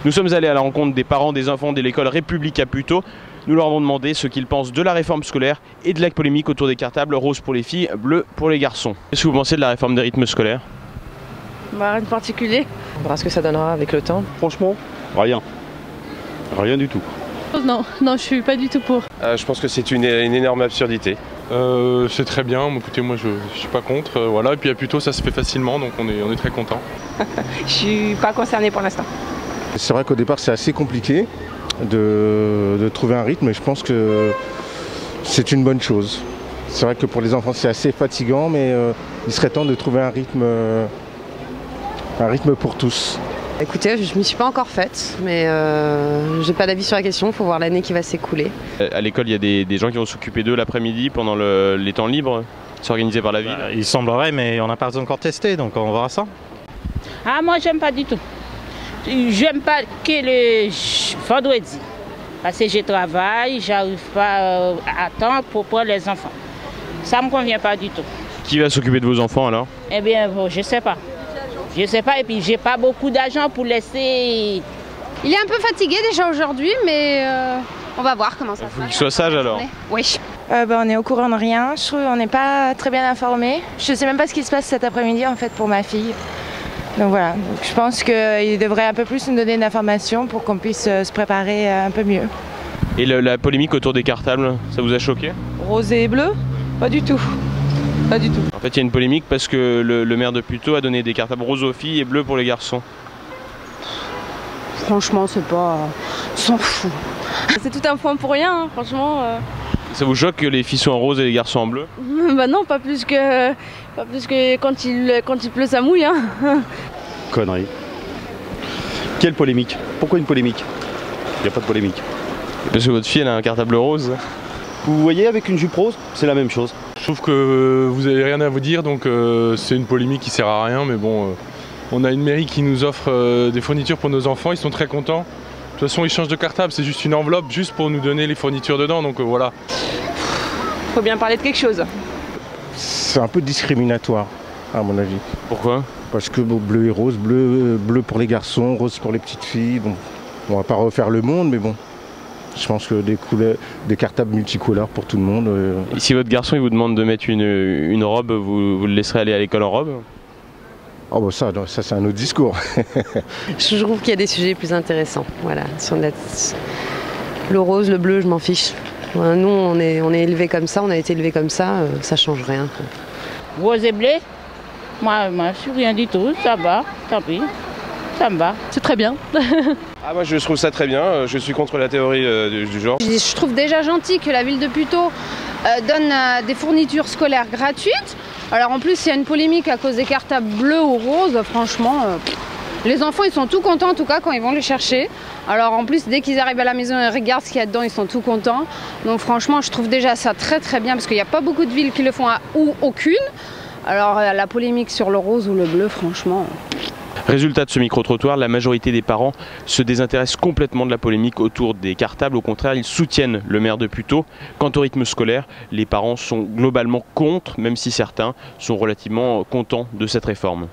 Nous sommes allés à la rencontre des parents des enfants de l'école République à Puteaux. Nous leur avons demandé ce qu'ils pensent de la réforme scolaire et de la polémique autour des cartables rose pour les filles, bleu pour les garçons. Qu'est-ce que vous pensez de la réforme des rythmes scolaires? Rien de particulier. On verra ce que ça donnera avec le temps. Franchement, rien. Rien du tout. Non, je suis pas du tout pour. Je pense que c'est une énorme absurdité. C'est très bien, écoutez, moi je suis pas contre, voilà. Et puis à Puteaux ça se fait facilement, donc on est très content. Je suis pas concernée pour l'instant. C'est vrai qu'au départ c'est assez compliqué de trouver un rythme, mais je pense que c'est une bonne chose. C'est vrai que pour les enfants c'est assez fatigant, mais il serait temps de trouver un rythme pour tous. Écoutez, je m'y suis pas encore faite, mais j'ai pas d'avis sur la question, il faut voir l'année qui va s'écouler. À l'école, il y a des gens qui vont s'occuper d'eux l'après-midi pendant les temps libres. C'est organisé par la ville. Il semblerait, mais on n'a pas encore testé, donc on verra ça. Ah, moi j'aime pas du tout. J'aime pas que le vendredi. Parce que je travaille, j'arrive pas à temps pour prendre les enfants. Ça me convient pas du tout. Qui va s'occuper de vos enfants alors? Eh bien, je sais pas. Je sais pas, et puis j'ai pas beaucoup d'argent pour laisser. Il est un peu fatigué déjà aujourd'hui, mais on va voir comment ça se passe. Il faut qu'il soit sage alors. Oui. On est au courant de rien, je trouve qu'on n'est pas très bien informés. Je sais même pas ce qui se passe cet après-midi en fait pour ma fille. Donc voilà, donc, je pense qu'il devrait un peu plus nous donner d'informations pour qu'on puisse se préparer un peu mieux. Et la polémique autour des cartables, ça vous a choqué? Rose et bleu? Pas du tout. Pas du tout. En fait, il y a une polémique parce que le maire de Puteaux a donné des cartables roses aux filles et bleus pour les garçons. Franchement, c'est pas... On s'en fout. C'est tout un point pour rien, franchement. Ça vous choque que les filles soient en rose et les garçons en bleu? Bah non, pas plus que quand il pleut, ça mouille. Hein. Connerie. Quelle polémique? Pourquoi une polémique? Il n'y a pas de polémique. Parce que votre fille elle a un cartable rose. Vous voyez, avec une jupe rose, c'est la même chose. Je trouve que vous n'avez rien à vous dire, donc c'est une polémique qui sert à rien, mais bon, on a une mairie qui nous offre des fournitures pour nos enfants, ils sont très contents. De toute façon, ils changent de cartable, c'est juste une enveloppe, juste pour nous donner les fournitures dedans, donc voilà. Faut bien parler de quelque chose. C'est un peu discriminatoire, à mon avis. Pourquoi? Parce que bon, bleu et rose, bleu pour les garçons, rose pour les petites filles. Bon, on va pas refaire le monde, mais bon. Je pense que des cartables multicouleurs pour tout le monde. Et si votre garçon il vous demande de mettre une robe, vous le laisserez aller à l'école en robe? Oh bah ça c'est un autre discours. Je trouve qu'il y a des sujets plus intéressants. Voilà, le rose, le bleu, je m'en fiche. Voilà, nous, on est élevés comme ça, on a été élevés comme ça change rien. Rose et bleu? Moi, je suis rien du tout, ça va, tant pis, ça me va. C'est très bien. Moi je trouve ça très bien, je suis contre la théorie du genre. Je trouve déjà gentil que la ville de Puteaux donne des fournitures scolaires gratuites. Alors en plus, il y a une polémique à cause des cartables bleus ou roses, franchement... Les enfants, ils sont tout contents en tout cas quand ils vont les chercher. Alors en plus, dès qu'ils arrivent à la maison et regardent ce qu'il y a dedans, ils sont tout contents. Donc franchement, je trouve déjà ça très très bien parce qu'il n'y a pas beaucoup de villes qui le font ou aucune. Alors la polémique sur le rose ou le bleu, franchement... Résultat de ce micro-trottoir, la majorité des parents se désintéressent complètement de la polémique autour des cartables. Au contraire, ils soutiennent le maire de Puteaux. Quant au rythme scolaire, les parents sont globalement contre, même si certains sont relativement contents de cette réforme.